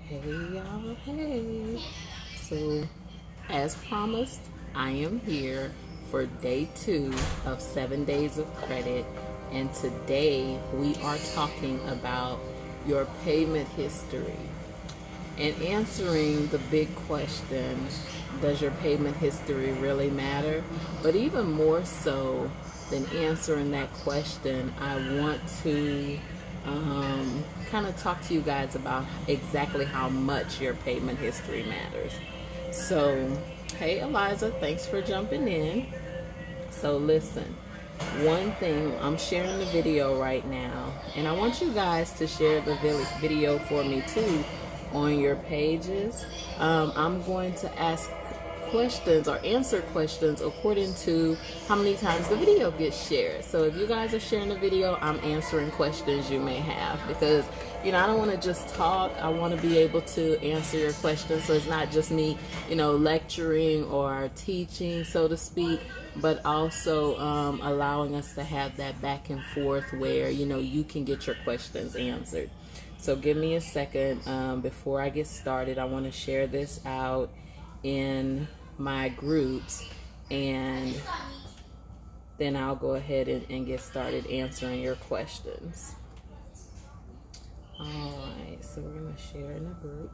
Hey y'all, hey. So, as promised, I am here for day 2 of 7 days of credit. And today we are talking about your payment history and answering the big question, does your payment history really matter? But even more so than answering that question, I want to kind of talk to you guys about exactly how much your payment history matters. So, hey Eliza, thanks for jumping in. So listen, one thing, I'm sharing the video right now, and I want you guys to share the video for me too on your pages. I'm going to ask questions or answer questions according to how many times the video gets shared. So if you guys are sharing the video, I'm answering questions you may have, because I don't want to just talk. I want to be able to answer your questions, so it's not just me lecturing or teaching, so to speak, but also allowing us to have that back and forth where you can get your questions answered. So give me a second before I get started. I want to share this out in my groups, and then I'll go ahead and get started answering your questions. Alright, so we're going to share in a group.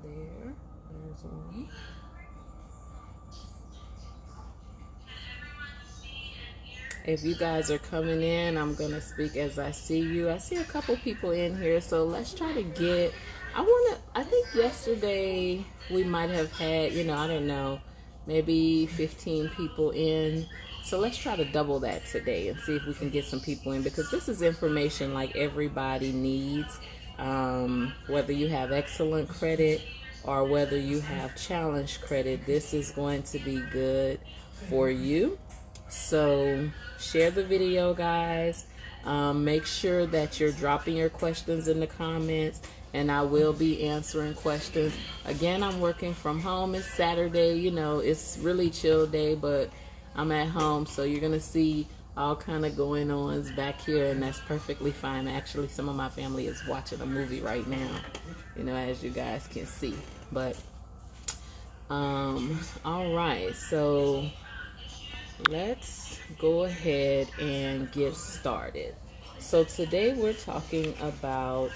There's one. If you guys are coming in, I'm going to speak as I see you. I see a couple people in here, so let's try to get, I think yesterday we might have had, I don't know, maybe 15 people in. So let's try to double that today and see if we can get some people in, because this is information like everybody needs, whether you have excellent credit or whether you have challenge credit. This is going to be good for you. So share the video, guys. Make sure that you're dropping your questions in the comments, and I will be answering questions. Again, I'm working from home. It's Saturday, it's really chill day, but I'm at home, so you're gonna see all kind of going ons back here, and that's perfectly fine. Actually, some of my family is watching a movie right now, as you guys can see. But all right, so let's go ahead and get started. So today we're talking about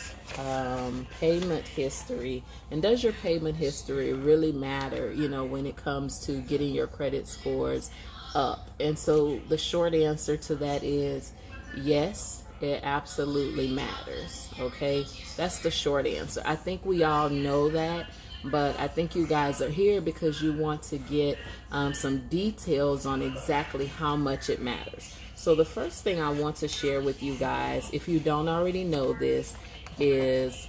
payment history, and does your payment history really matter, when it comes to getting your credit scores up? And so the short answer to that is yes, it absolutely matters. Okay, that's the short answer. I think we all know that, but I think you guys are here because you want to get some details on exactly how much it matters. So the first thing I want to share with you guys, if you don't already know this, is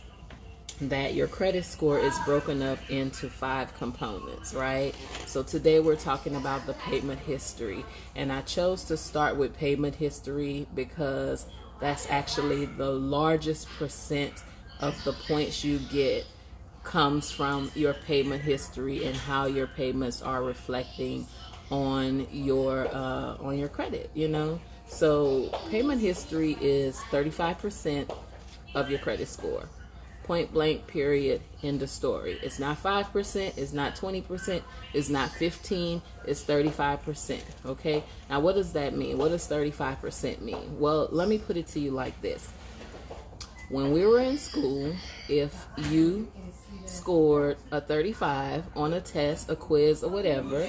that your credit score is broken up into 5 components, right? So today we're talking about the payment history, and I chose to start with payment history because that's actually the largest percent of the points you get comes from your payment history and how your payments are reflecting on your credit. So payment history is 35% of your credit score. Point blank, period, end of story. It's not 5%, it's not 20%, it's not 15%, it's 35%. Okay, now what does that mean? What does 35% mean? Well, let me put it to you like this. When we were in school, if you scored a 35 on a test, a quiz, or whatever,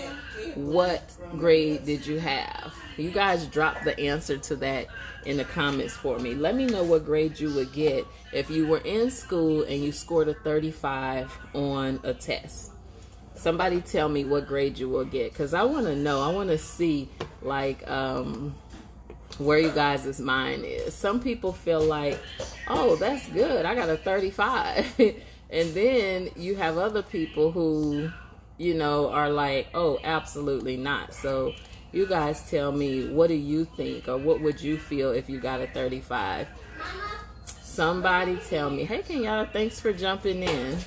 what grade did you have? You guys drop the answer to that in the comments for me. Let me know what grade you would get if you were in school and you scored a 35 on a test. Somebody tell me what grade you will get, because I want to know. I want to see where you guys' mind is. Some people feel like, oh, that's good, I got a 35. And then you have other people who, are like, oh, absolutely not. So you guys tell me, what do you think, or what would you feel if you got a 35? Somebody tell me. Hey, Kenyatta, thanks for jumping in.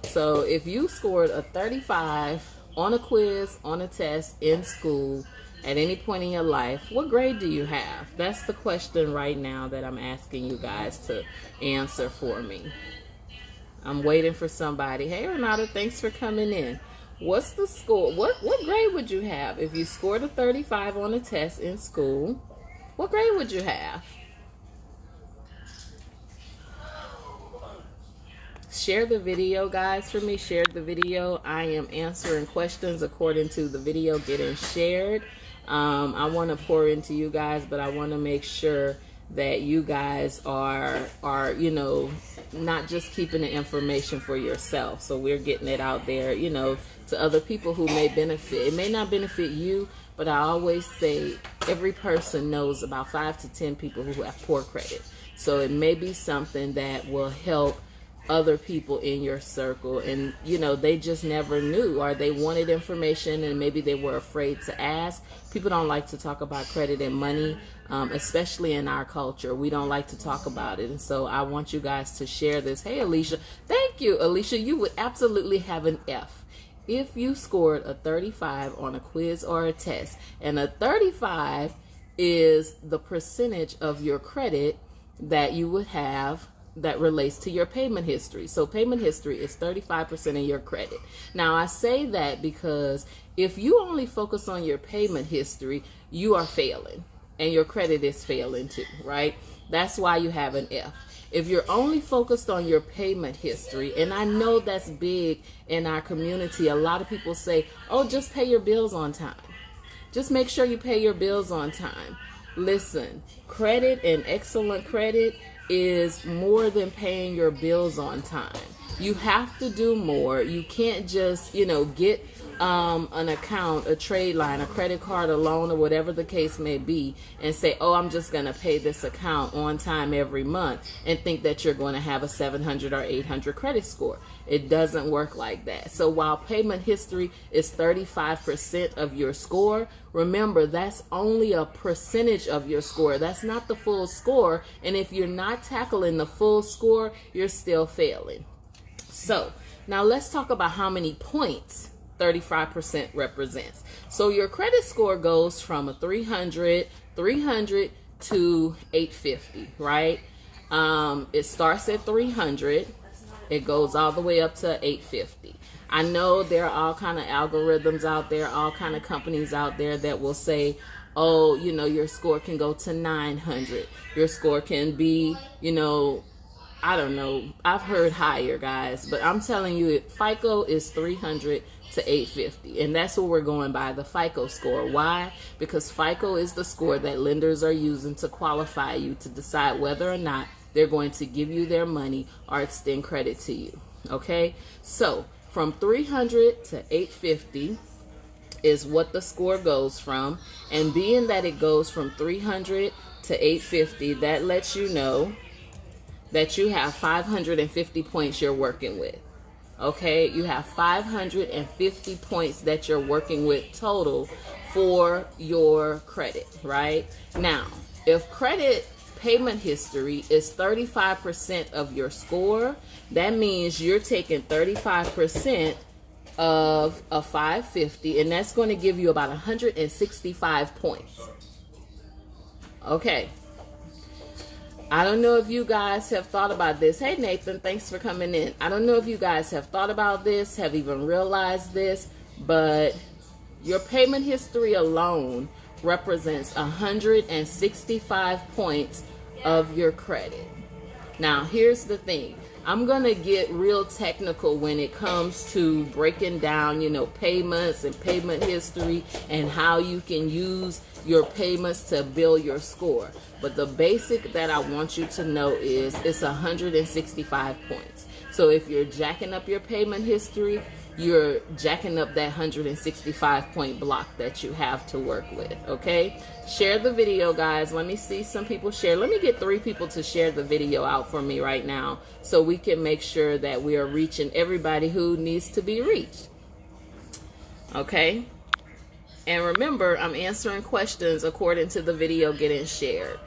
So if you scored a 35 on a quiz, on a test in school, at any point in your life, what grade do you have? That's the question right now that I'm asking you guys to answer for me. I'm waiting for somebody. Hey, Renata, thanks for coming in. What's the score? What grade would you have if you scored a 35 on a test in school? What grade would you have? Share the video, guys, for me. Share the video. I am answering questions according to the video getting shared. I want to pour into you guys, but I want to make sure that you guys are you know, not just keeping the information for yourself. So we're getting it out there, you know, to other people who may benefit. It may not benefit you, but I always say every person knows about 5 to 10 people who have poor credit. So it may be something that will help other people in your circle, and you know, they just never knew, or they wanted information and maybe they were afraid to ask. People don't like to talk about credit and money, especially in our culture. We don't like to talk about it, and so I want you guys to share this. Hey, Alicia, thank you. Alicia, you would absolutely have an F if you scored a 35 on a quiz or a test, and a 35 is the percentage of your credit that you would have that relates to your payment history. So payment history is 35% of your credit. Now I say that because if you only focus on your payment history, you are failing and your credit is failing too, right? That's why you have an F. If you're only focused on your payment history, and I know that's big in our community, a lot of people say, oh, just pay your bills on time. Just make sure you pay your bills on time. Listen, credit and excellent credit is more than paying your bills on time. You have to do more. You can't just, you know, get an account, a trade line, a credit card, a loan, or whatever the case may be, and say, oh, I'm just going to pay this account on time every month, and think that you're going to have a 700 or 800 credit score. It doesn't work like that. So while payment history is 35% of your score, remember, that's only a percentage of your score. That's not the full score. And if you're not tackling the full score, you're still failing. So now let's talk about how many points 35% represents. So your credit score goes from a 300 to 850, right? It starts at 300. It goes all the way up to 850. I know there are all kind of algorithms out there, all kind of companies out there that will say, oh, you know, your score can go to 900. Your score can be, you know, I don't know. I've heard higher, guys, but I'm telling you, FICO is 300 to 850, and that's what we're going by, the FICO score. Why? Because FICO is the score that lenders are using to qualify you to decide whether or not they're going to give you their money or extend credit to you. Okay, so from 300 to 850 is what the score goes from, and being that it goes from 300 to 850, that lets you know that you have 550 points you're working with. Okay, you have 550 points that you're working with total for your credit, right? Now, if credit payment history is 35% of your score, that means you're taking 35% of a 550, and that's going to give you about 165 points. Okay. I don't know if you guys have thought about this. Hey, Nathan, thanks for coming in. I don't know if you guys have thought about this, have even realized this, but your payment history alone represents 165 points of your credit. Now, here's the thing. I'm going to get real technical when it comes to breaking down, you know, payments and payment history and how you can use your payments to build your score. But the basic that I want you to know is it's 165 points. So if you're jacking up your payment history, you're jacking up that 165 point block that you have to work with. Okay, share the video, guys. Let me see some people share. Let me get 3 people to share the video out for me right now so we can make sure that we are reaching everybody who needs to be reached. Okay, and remember, I'm answering questions according to the video getting shared.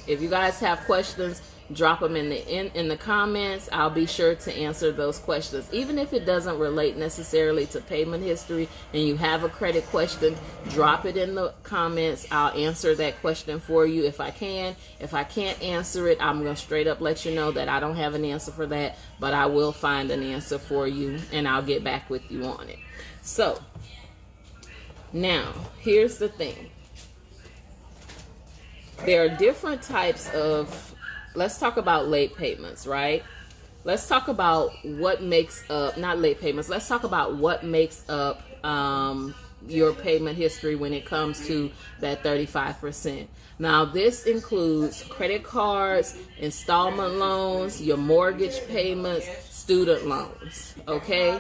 If you guys have questions, drop them in the comments. I'll be sure to answer those questions. Even if it doesn't relate necessarily to payment history and you have a credit question, drop it in the comments. I'll answer that question for you if I can. If I can't answer it, I'm going to straight up let you know that I don't have an answer for that, but I will find an answer for you and I'll get back with you on it. So now here's the thing. There are different types of, let's talk about late payments, right? Let's talk about what makes up, not late payments, let's talk about what makes up your payment history when it comes to that 35%. Now, this includes credit cards, installment loans, your mortgage payments, student loans, okay?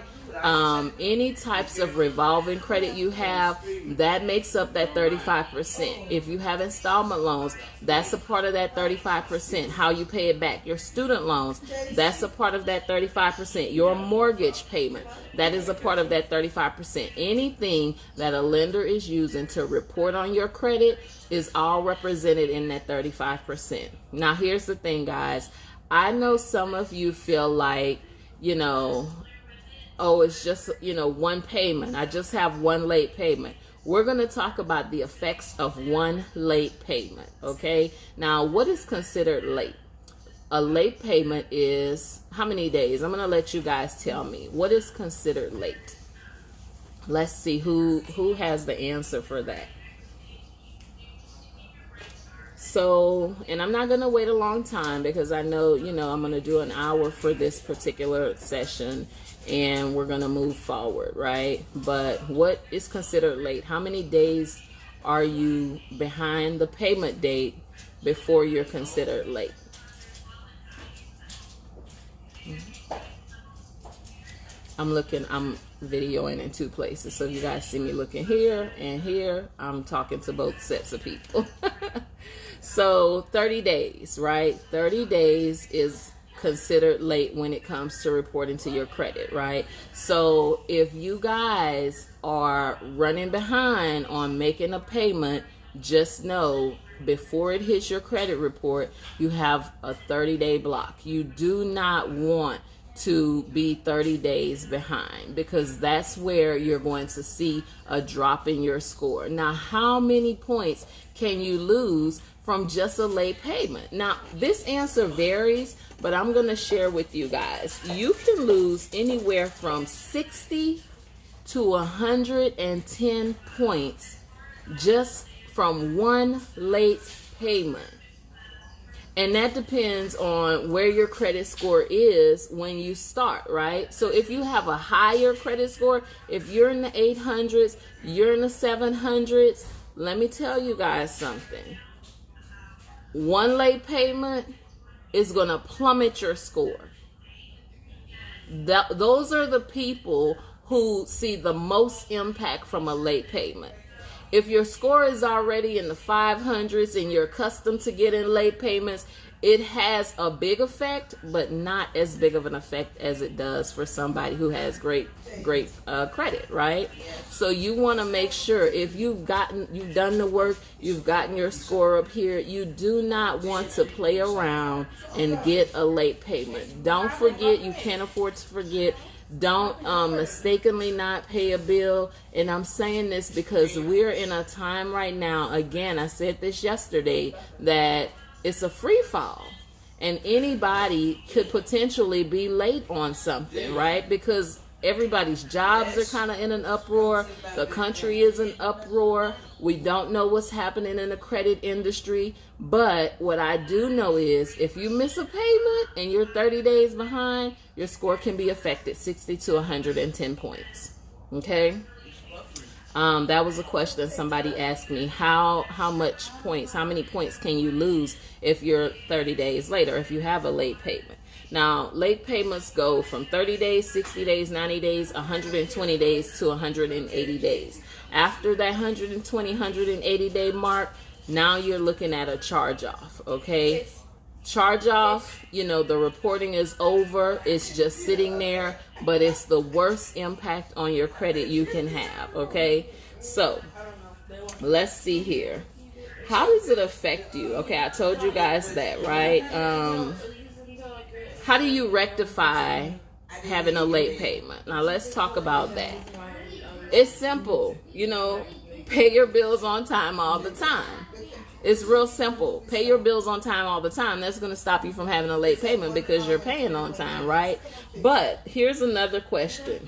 Any types of revolving credit you have, that makes up that 35%. If you have installment loans, that's a part of that 35%. How you pay it back. Your student loans, that's a part of that 35%. Your mortgage payment, that is a part of that 35%. Anything that a lender is using to report on your credit is all represented in that 35%. Now, here's the thing, guys. I know some of you feel like, you know, oh, it's just, you know, one payment. I just have one late payment. We're going to talk about the effects of one late payment, okay? Now, what is considered late? A late payment is how many days? I'm going to let you guys tell me. What is considered late? Let's see who has the answer for that. So, and I'm not going to wait a long time because I know, you know, I'm going to do an hour for this particular session and we're going to move forward, right? But what is considered late? How many days are you behind the payment date before you're considered late? I'm videoing in two places. So you guys see me looking here and here. I'm talking to both sets of people. So 30 days, right? 30 days is considered late when it comes to reporting to your credit, right? So if you guys are running behind on making a payment, just know before it hits your credit report, you have a 30-day block. You do not want to be 30 days behind because that's where you're going to see a drop in your score. Now, how many points can you lose from just a late payment? Now, this answer varies, but I'm going to share with you guys. You can lose anywhere from 60 to 110 points just from one late payment. And that depends on where your credit score is when you start, right? So if you have a higher credit score, if you're in the 800s, you're in the 700s, let me tell you guys something. One late payment is going to plummet your score. Those are the people who see the most impact from a late payment. If your score is already in the 500s and you're accustomed to getting late payments, it has a big effect, but not as big of an effect as it does for somebody who has great credit, right? So you want to make sure if you've done the work, you've gotten your score up here, you do not want to play around and get a late payment. Don't forget, you can't afford to forget. Don't mistakenly not pay a bill. And I'm saying this because we're in a time right now, again, I said this yesterday, that it's a free fall. And anybody could potentially be late on something, right? Because everybody's jobs are kind of in an uproar. The country is in uproar. We don't know what's happening in the credit industry. But what I do know is if you miss a payment and you're 30 days behind, your score can be affected 60 to 110 points. Okay? That was a question somebody asked me. How many points can you lose if you're 30 days later, if you have a late payment? Now, late payments go from 30 days, 60 days, 90 days, 120 days to 180 days. After that 120, 180 day mark, now you're looking at a charge-off, okay? Charge-off, you know, the reporting is over. It's just sitting there, but it's the worst impact on your credit you can have, okay? So, let's see here. how does it affect you? Okay, I told you guys that, right? How do you rectify having a late payment? Now let's talk about that. It's simple, pay your bills on time all the time. It's real simple. Pay your bills on time all the time. That's going to stop you from having a late payment because you're paying on time, right? But here's another question.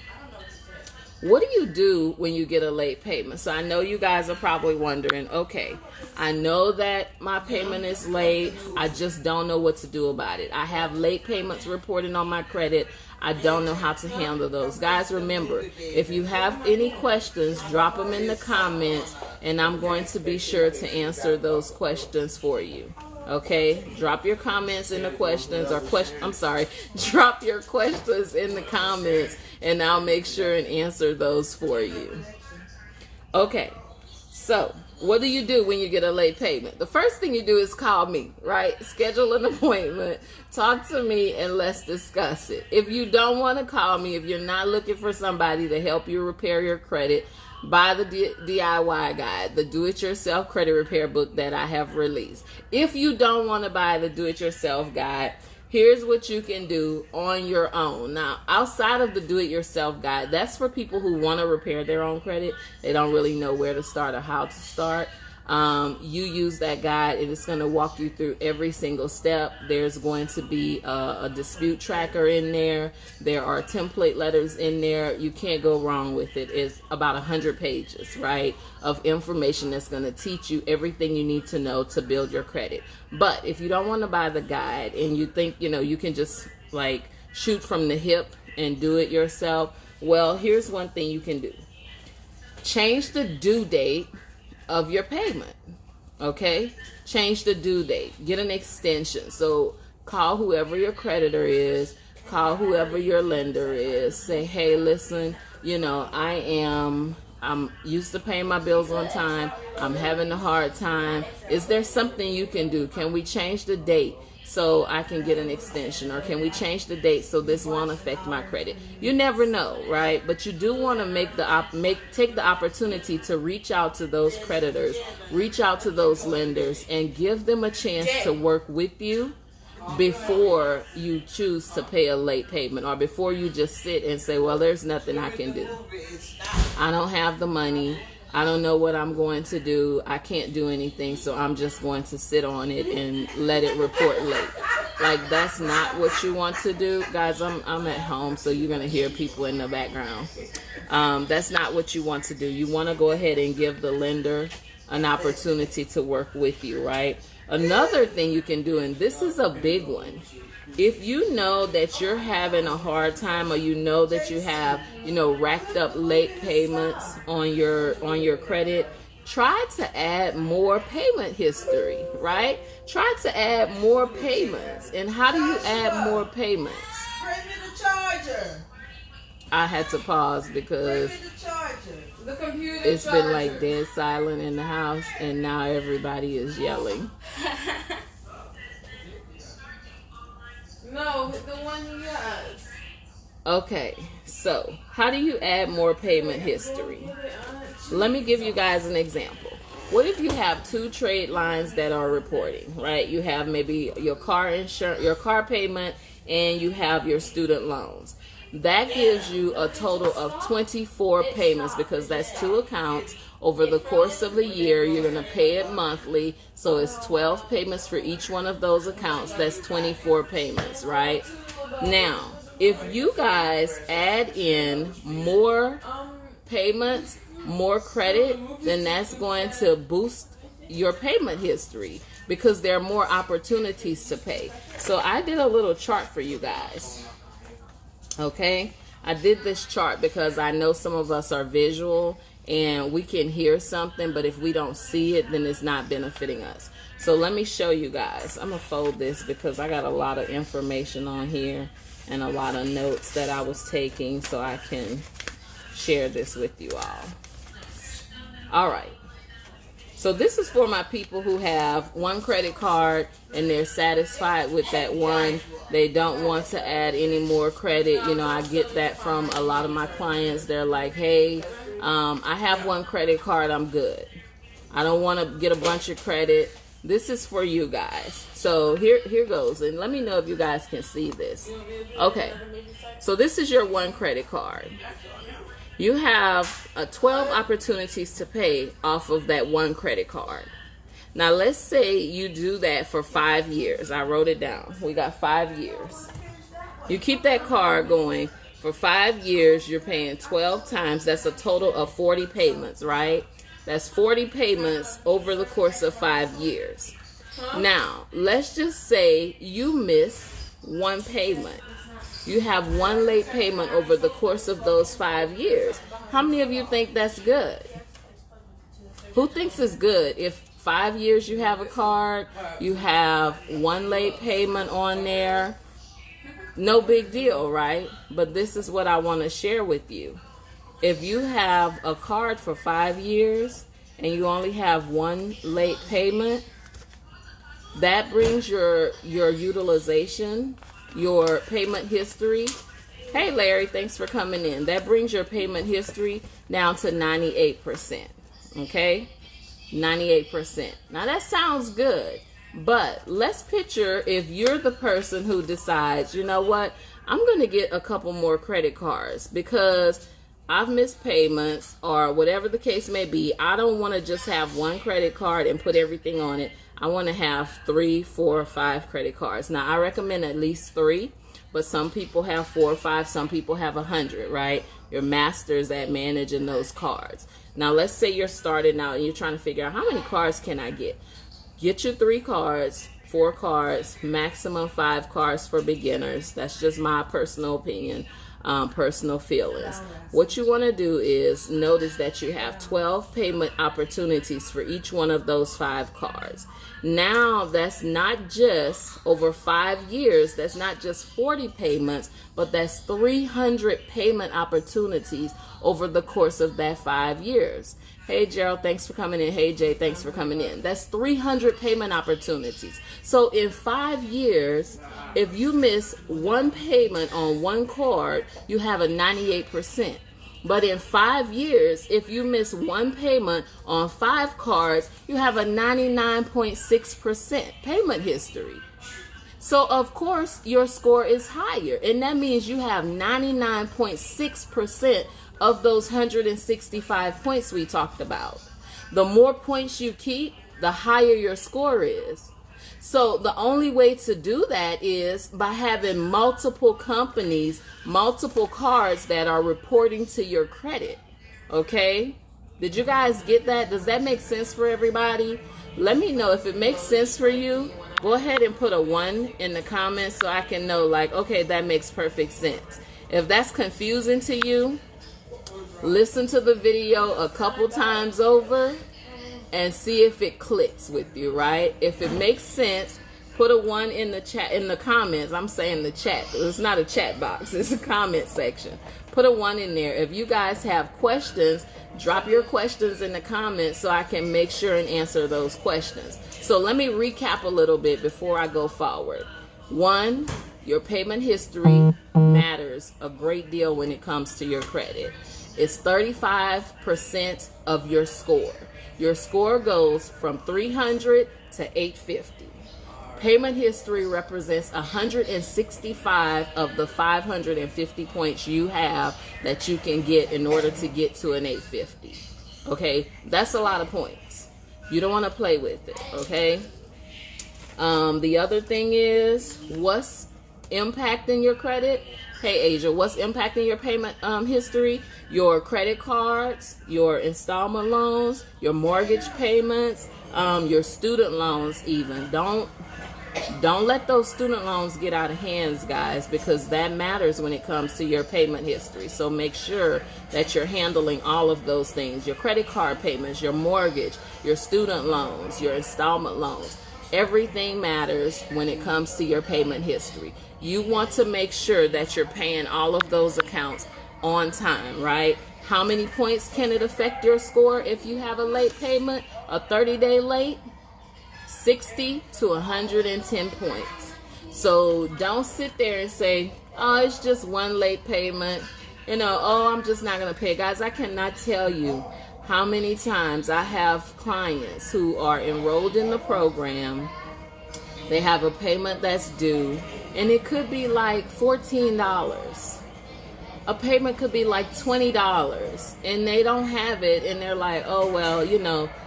What do you do when you get a late payment? So I know you guys are probably wondering, okay, I know that my payment is late. I just don't know what to do about it. I have late payments reported on my credit. I don't know how to handle those. Guys, remember, if you have any questions, drop them in the comments, and I'm going to be sure to answer those questions for you. Okay, drop your comments in the questions, drop your questions in the comments, and I'll make sure and answer those for you. Okay, so what do you do when you get a late payment? The first thing you do is call me, right? Schedule an appointment, talk to me, and let's discuss it. If you don't want to call me, if you're not looking for somebody to help you repair your credit, buy the DIY guide, the do-it-yourself credit repair book that I have released. If you don't want to buy the do-it-yourself guide, here's what you can do on your own. Now, outside of the do-it-yourself guide, that's for people who want to repair their own credit. They don't really know where to start or how to start. You use that guide, and it's going to walk you through every single step. There's going to be a dispute tracker in there. There are template letters in there. You can't go wrong with it. It's about 100 pages, right, of information that's going to teach you everything you need to know to build your credit. But if you don't want to buy the guide and you think, you can just like shoot from the hip and do it yourself, well, here's one thing you can do. Change the due date of your payment. Okay, change the due date, get an extension. So call whoever your creditor is, call whoever your lender is, say, hey, listen, I'm used to paying my bills on time, I'm having a hard time, is there something you can do? Can we change the date so I can get an extension, or can we change the date so this won't affect my credit? You never know, right? But you do want to take the opportunity to reach out to those creditors, reach out to those lenders, and give them a chance to work with you before you choose to pay a late payment, or before you just sit and say, well, there's nothing I can do. I don't have the money. I don't know what I'm going to do. I can't do anything, so I'm just going to sit on it and let it report late. Like, that's not what you want to do. Guys, I'm at home, so you're going to hear people in the background. That's not what you want to do. You want to go ahead and give the lender an opportunity to work with you, right? Another thing you can do, and this is a big one, if you know that you're having a hard time, or you know that you have, racked up late payments on your credit, try to add more payment history, right? Try to add more payments. And how do you add more payments? Bring me the charger. I had to pause because it's been like dead silent in the house, and now everybody is yelling. No, the one he has. Okay, so how do you add more payment history? Let me give you guys an example. What if you have two trade lines that are reporting, right? You have maybe your car insurance, your car payment, and you have your student loans. That gives you a total of 24 payments, because that's two accounts. Over the course of a year, you're going to pay it monthly. So it's 12 payments for each one of those accounts. That's 24 payments, right? Now, if you guys add in more payments, more credit, then that's going to boost your payment history, because there are more opportunities to pay. So I did a little chart for you guys. Okay, I did this chart because I know some of us are visual and we can hear something, but if we don't see it, then it's not benefiting us. So let me show you guys. I'm gonna fold this because I got a lot of information on here and a lot of notes that I was taking, so I can share this with you all. All right. So this is for my people who have one credit card and they're satisfied with that one. They don't want to add any more credit. I get that from a lot of my clients. They're like, hey, I have one credit card, I'm good. I don't want to get a bunch of credit. This is for you guys. So here goes. And let me know if you guys can see this. Okay. So this is your one credit card. You have 12 opportunities to pay off of that one credit card. Now, let's say you do that for 5 years. I wrote it down. We got 5 years. You keep that card going for 5 years. You're paying 12 times. That's a total of 40 payments, right? That's 40 payments over the course of 5 years. Now, let's just say you miss one payment. You have one late payment over the course of those 5 years. How many of you think that's good? Who thinks it's good if 5 years you have a card, you have one late payment on there? No big deal, right? But this is what I want to share with you. If you have a card for 5 years and you only have one late payment, that brings your utilization, your payment history. Hey Larry, thanks for coming in. That brings your payment history down to 98%. Okay? 98%. Now that sounds good, but let's picture if you're the person who decides, you know what, I'm going to get a couple more credit cards because I've missed payments or whatever the case may be. I don't want to just have one credit card and put everything on it. I want to have 3, 4, 5 credit cards. Now I recommend at least 3, but some people have 4 or 5. Some people have 100, right? You're masters at managing those cards. Now let's say you're starting out and you're trying to figure out how many cards can I get. Get your 3 cards, 4 cards, maximum 5 cards for beginners. That's just my personal opinion, personal feelings. What you want to do is notice that you have 12 payment opportunities for each one of those 5 cards. Now that's not just over 5 years, that's not just 40 payments, but that's 300 payment opportunities over the course of that 5 years. Hey Gerald, thanks for coming in. Hey Jay, thanks for coming in. That's 300 payment opportunities. So in 5 years, if you miss one payment on one card, you have a 98%. But in 5 years, if you miss one payment on 5 cards, you have a 99.6% payment history. So of course your score is higher, and that means you have 99.6% of those 165 points we talked about. The more points you keep, the higher your score is. So the only way to do that is by having multiple companies, multiple cards that are reporting to your credit. Okay? Did you guys get that? Does that make sense for everybody? Let me know if it makes sense for you. Go ahead and put a 1 in the comments so I can know, like, okay, that makes perfect sense. If that's confusing to you, listen to the video a couple times over and see if it clicks with you, right? If it makes sense, put a 1 in the chat, in the comments. I'm saying the chat. It's not a chat box. It's a comment section. Put a 1 in there. If you guys have questions, drop your questions in the comments so I can make sure and answer those questions. So let me recap a little bit before I go forward. 1, your payment history matters a great deal when it comes to your credit. It's 35% of your score. Your score goes from 300 to 850. Payment history represents 165 of the 550 points you have that you can get in order to get to an 850. Okay, that's a lot of points. You don't want to play with it, okay? The other thing is, what's impacting your credit? Hey Asia, what's impacting your payment history? Your credit cards, your installment loans, your mortgage payments, your student loans even. Don't let those student loans get out of hands, guys, because that matters when it comes to your payment history. So make sure that you're handling all of those things. Your credit card payments, your mortgage, your student loans, your installment loans. Everything matters when it comes to your payment history. You want to make sure that you're paying all of those accounts on time, right? How many points can it affect your score if you have a late payment, a 30-day late? 60 to 110 points. So don't sit there and say, oh, it's just one late payment. You know, oh, I'm just not going to pay. Guys, I cannot tell you how many times I have clients who are enrolled in the program. They have a payment that's due, and it could be like $14. A payment could be like $20, and they don't have it, and they're like, oh, well,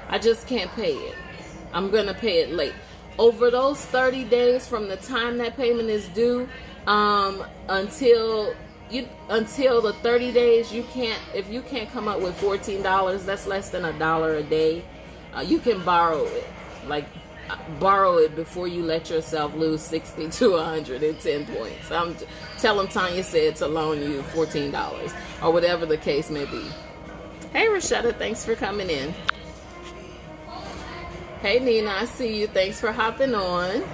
I just can't pay it. I'm going to pay it late. Over those 30 days from the time that payment is due until the 30 days, if you can't come up with $14, that's less than $1 a day, you can borrow it. Like, borrow it before you let yourself lose 60 to 110 points. Tell them Tanya said to loan you $14 or whatever the case may be. Hey, Rashetta, thanks for coming in. Hey, Nina, I see you. Thanks for hopping on.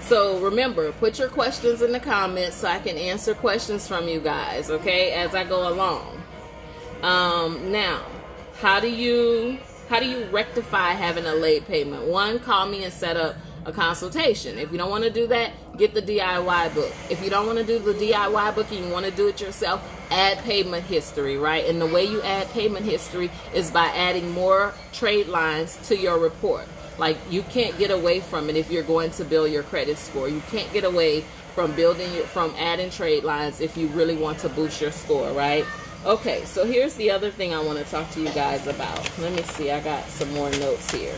So remember, put your questions in the comments so I can answer questions from you guys, okay, as I go along. Now, how do you rectify having a late payment? One, call me and set up a consultation. If you don't want to do that, get the DIY book. If you don't want to do the DIY book and you want to do it yourself, add payment history, right? And the way you add payment history is by adding more trade lines to your report. Like, you can't get away from it if you're going to build your credit score. You can't get away from adding trade lines if you really want to boost your score, right? Okay, so here's the other thing I want to talk to you guys about. Let me see, I got some more notes here.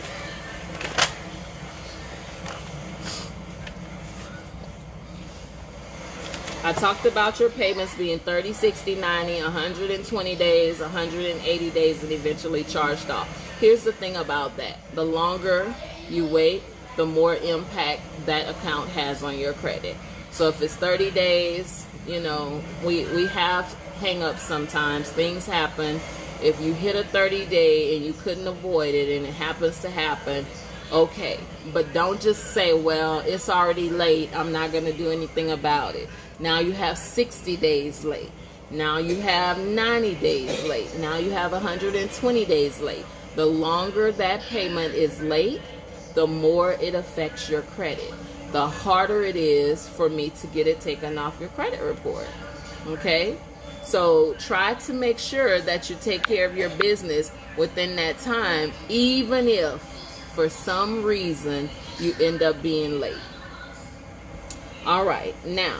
I talked about your payments being 30, 60, 90, 120 days, 180 days, and eventually charged off. Here's the thing about that. The longer you wait, the more impact that account has on your credit. So if it's 30 days, we have hang-ups sometimes. Things happen. If you hit a 30-day and you couldn't avoid it and it happens to happen, okay. But don't just say, well, it's already late, I'm not going to do anything about it. Now you have 60 days late. Now you have 90 days late. Now you have 120 days late. The longer that payment is late, the more it affects your credit. The harder it is for me to get it taken off your credit report. Okay? So try to make sure that you take care of your business within that time, even if for some reason you end up being late. All right, now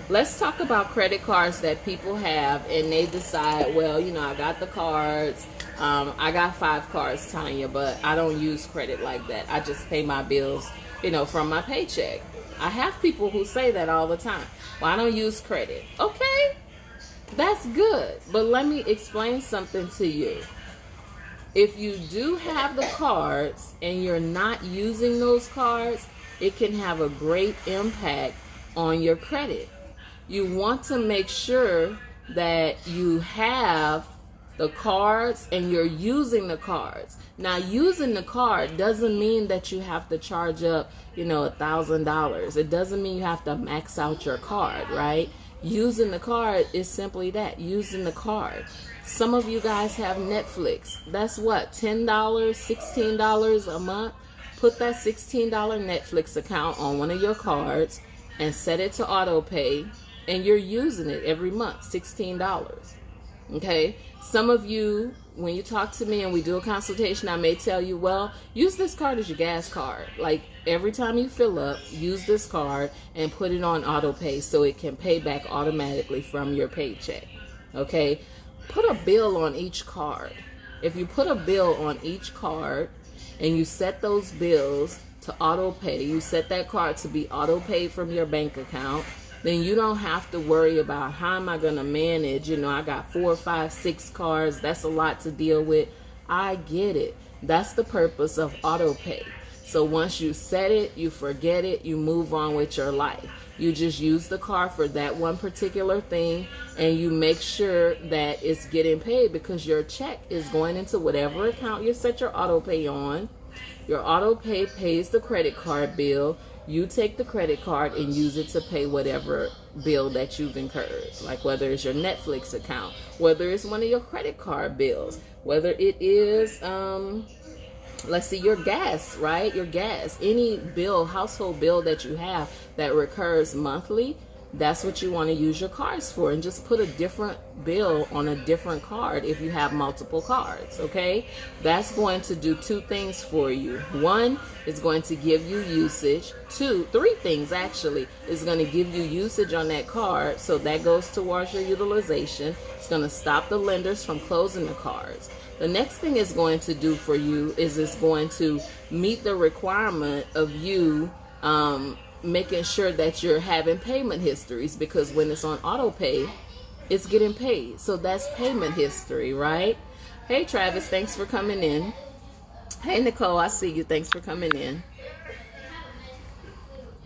let's talk about credit cards that people have and they decide, well, I got the cards. I got 5 cards, Tanya, but I don't use credit like that. I just pay my bills, from my paycheck. I have people who say that all the time. Well, I don't use credit. Okay, that's good. But let me explain something to you. If you do have the cards and you're not using those cards, it can have a great impact on your credit. You want to make sure that you have the cards and you're using the cards. Now, using the card doesn't mean that you have to charge up, $1,000. It doesn't mean you have to max out your card, right? Using the card is simply that, using the card. Some of you guys have Netflix. That's what, $10, $16 a month? Put that $16 Netflix account on one of your cards and set it to auto pay, and you're using it every month, $16. Okay? Some of you, when you talk to me and we do a consultation, I may tell you, well, use this card as your gas card. Like, every time you fill up, use this card and put it on auto pay so it can pay back automatically from your paycheck. Okay? Put a bill on each card. If you put a bill on each card and you set those bills to auto pay, you set that card to be auto paid from your bank account, then you don't have to worry about how am I going to manage. I got 4, 5, 6 cards. That's a lot to deal with. I get it. That's the purpose of auto pay. So once you set it, you forget it, you move on with your life. You just use the card for that one particular thing, and you make sure that it's getting paid because your check is going into whatever account you set your auto pay on. Your auto pay pays the credit card bill. You take the credit card and use it to pay whatever bill that you've incurred, like whether it's your Netflix account, whether it's one of your credit card bills, whether it is, let's see, your gas, right? Your gas, any bill, household bill that you have that recurs monthly, That's what you want to use your cards for, and just put a different bill on a different card if you have multiple cards, okay? That's going to do two things for you. One, is going to give you usage. Three things actually. Is going to give you usage on that card, so that goes towards your utilization. It's going to stop the lenders from closing the cards. The next thing it's going to do for you is it's going to meet the requirement of you making sure that you're having payment histories, because when it's on auto pay, it's getting paid. So that's payment history, right? Hey Travis, thanks for coming in. Hey Nicole, I see you. Thanks for coming in.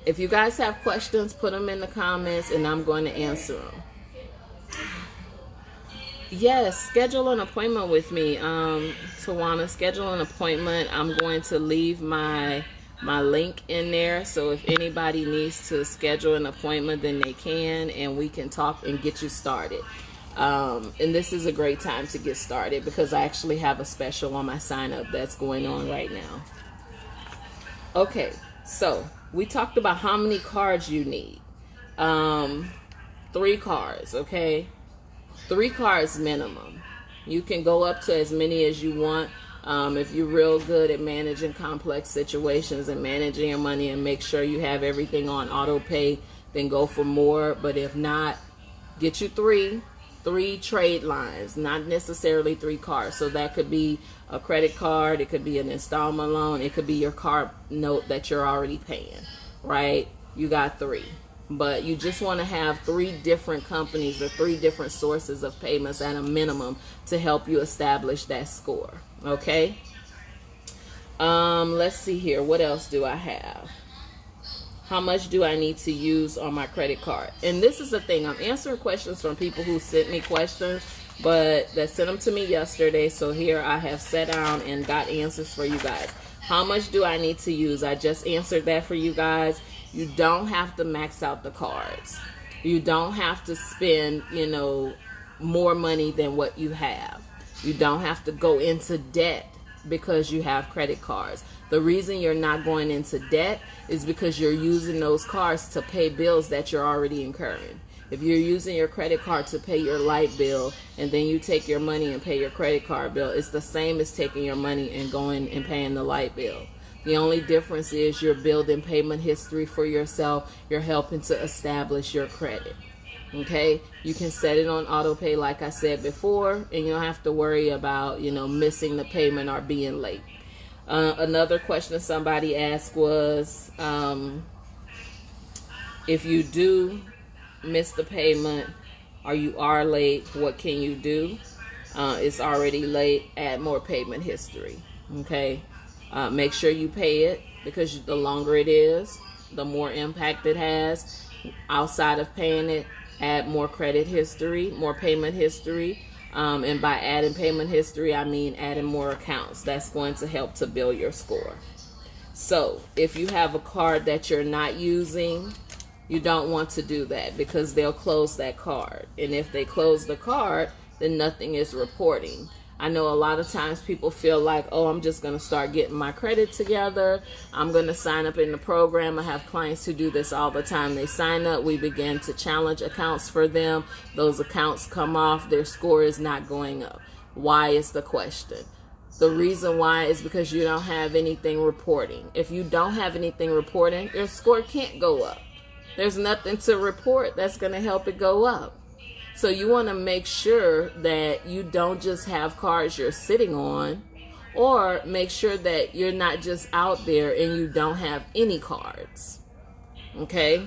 If you guys have questions, put them in the comments and I'm going to answer them. Yes, schedule an appointment with me. Tawana, schedule an appointment. I'm going to leave my link in there, so if anybody needs to schedule an appointment, then they can, and we can talk and get you started. And this is a great time to get started, because I actually have a special on my sign up that's going on right now. Okay, so we talked about how many cards you need. 3 cards, okay? 3 cards minimum. You can go up to as many as you want. If you're real good at managing complex situations and managing your money and make sure you have everything on auto pay, then go for more. But if not, get you 3 trade lines, not necessarily 3 cards. So that could be a credit card, it could be an installment loan, it could be your card note that you're already paying, right? You got 3. But you just want to have 3 different companies or 3 different sources of payments at a minimum to help you establish that score. Okay. Let's see here. What else do I have? How much do I need to use on my credit card? And this is the thing. I'm answering questions from people who sent me questions, but that sent them to me yesterday. So here I have sat down and got answers for you guys. How much do I need to use? I just answered that for you guys. You don't have to max out the cards. You don't have to spend, more money than what you have. You don't have to go into debt because you have credit cards. The reason you're not going into debt is because you're using those cards to pay bills that you're already incurring. If you're using your credit card to pay your light bill and then you take your money and pay your credit card bill, it's the same as taking your money and going and paying the light bill. The only difference is you're building payment history for yourself. You're helping to establish your credit. Okay, you can set it on auto pay like I said before, and you don't have to worry about missing the payment or being late. Another question somebody asked was, if you do miss the payment or you are late, what can you do? It's already late. Add more payment history. Okay, make sure you pay it, because the longer it is, the more impact it has. Outside of paying it, add more credit history, more payment history. And by adding payment history, I mean adding more accounts. That's going to help to build your score. So if you have a card that you're not using, you don't want to do that, because they'll close that card. And if they close the card, then nothing is reporting. I know a lot of times people feel like, oh, I'm just going to start getting my credit together. I'm going to sign up in the program. I have clients who do this all the time. They sign up. We begin to challenge accounts for them. Those accounts come off. Their score is not going up. Why is the question? The reason why is because you don't have anything reporting. If you don't have anything reporting, your score can't go up. There's nothing to report that's going to help it go up. So you want to make sure that you don't just have cards you're sitting on, or make sure that you're not just out there and you don't have any cards. Okay?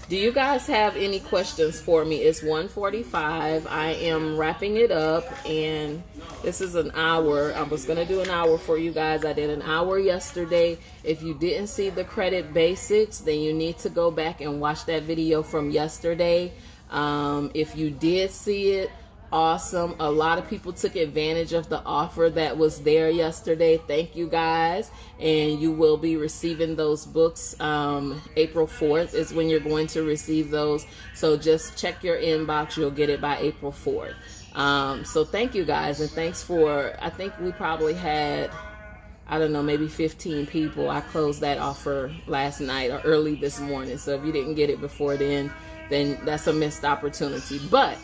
Do you guys have any questions for me? It's 1:45. I am wrapping it up, and this is an hour. I was going to do an hour for you guys. I did an hour yesterday. If you didn't see the credit basics, then you need to go back and watch that video from yesterday. If you did see it, awesome. A lot of people took advantage of the offer that was there yesterday. Thank you guys. And you will be receiving those books. April 4th is when you're going to receive those. So just check your inbox. You'll get it by April 4th. So thank you guys. And thanks for, I think we probably had I don't know, maybe 15 people. I closed that offer last night or early this morning. So if you didn't get it before then that's a missed opportunity. But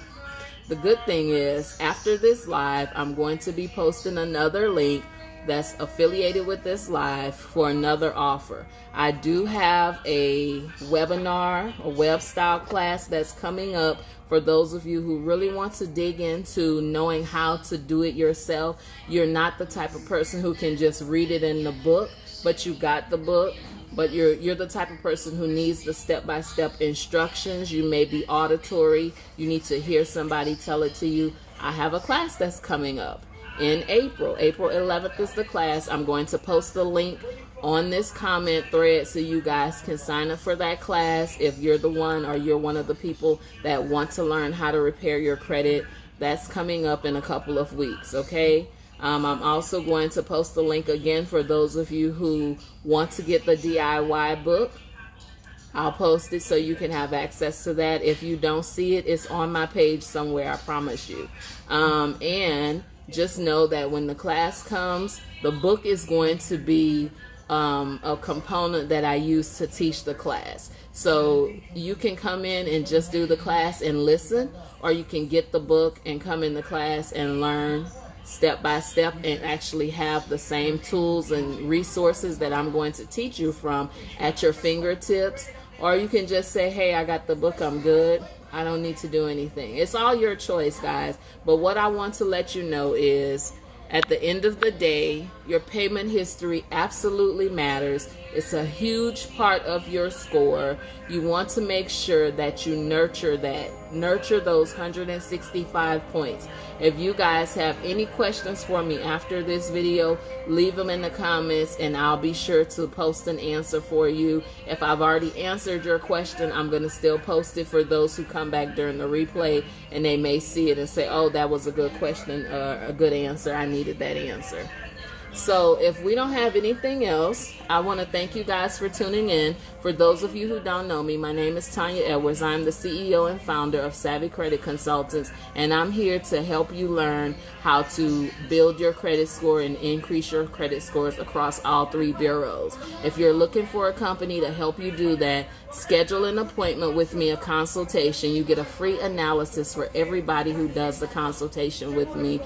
the good thing is, after this live, I'm going to be posting another link that's affiliated with this live for another offer. I do have a webinar, a web style class that's coming up for those of you who really want to dig into knowing how to do it yourself. You're not the type of person who can just read it in the book, but you got the book. But you're the type of person who needs the step-by-step instructions. You may be auditory. You need to hear somebody tell it to you. I have a class that's coming up in April. April 11th is the class. I'm going to post the link on this comment thread so you guys can sign up for that class if you're the one or you're one of the people that want to learn how to repair your credit. That's coming up in a couple of weeks, okay? I'm also going to post the link again for those of you who want to get the DIY book. I'll post it so you can have access to that. If you don't see it, it's on my page somewhere, I promise you. And just know that when the class comes, the book is going to be a component that I use to teach the class. So you can come in and just do the class and listen, or you can get the book and come in the class and learn step by step and actually have the same tools and resources that I'm going to teach you from at your fingertips. Or you can just say, hey, I got the book, I'm good, I don't need to do anything. It's all your choice, guys. But what I want to let you know is, at the end of the day, your payment history absolutely matters. It's a huge part of your score. You want to make sure that you nurture that. Nurture those 165 points. If you guys have any questions for me after this video, leave them in the comments and I'll be sure to post an answer for you. If I've already answered your question, I'm going to still post it for those who come back during the replay and they may see it and say, oh, that was a good question, a good answer. I needed that answer. So if we don't have anything else, I want to thank you guys for tuning in. For those of you who don't know me, my name is Tanya Edwards. I'm the CEO and founder of Savvy Credit Consultants, and I'm here to help you learn how to build your credit score and increase your credit scores across all 3 bureaus. If you're looking for a company to help you do that, schedule an appointment with me, a consultation. You get a free analysis for everybody who does the consultation with me.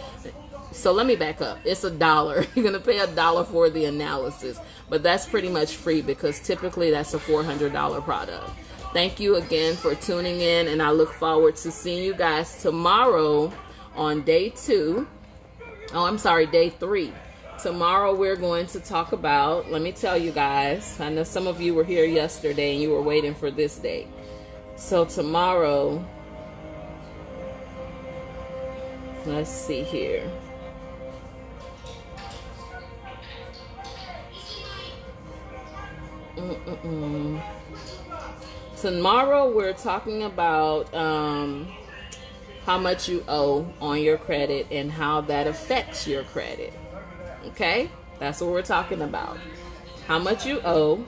So let me back up. It's $1. You're going to pay $1 for the analysis, but that's pretty much free because typically that's a $400 product. Thank you again for tuning in, and I look forward to seeing you guys tomorrow on day 3. Tomorrow we're going to talk about, let me tell you guys, I know some of you were here yesterday and you were waiting for this day. So tomorrow, let's see here. Tomorrow we're talking about how much you owe on your credit and how that affects your credit. Okay? That's what we're talking about. How much you owe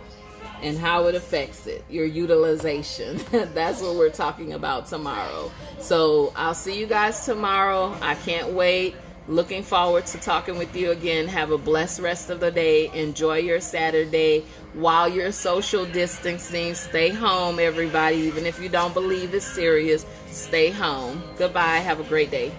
and how it affects it, your utilization. That's what we're talking about tomorrow. So I'll see you guys tomorrow. I can't wait. Looking forward to talking with you again. Have a blessed rest of the day. Enjoy your Saturday. While you're social distancing, stay home, everybody. Even if you don't believe it's serious, stay home. Goodbye. Have a great day.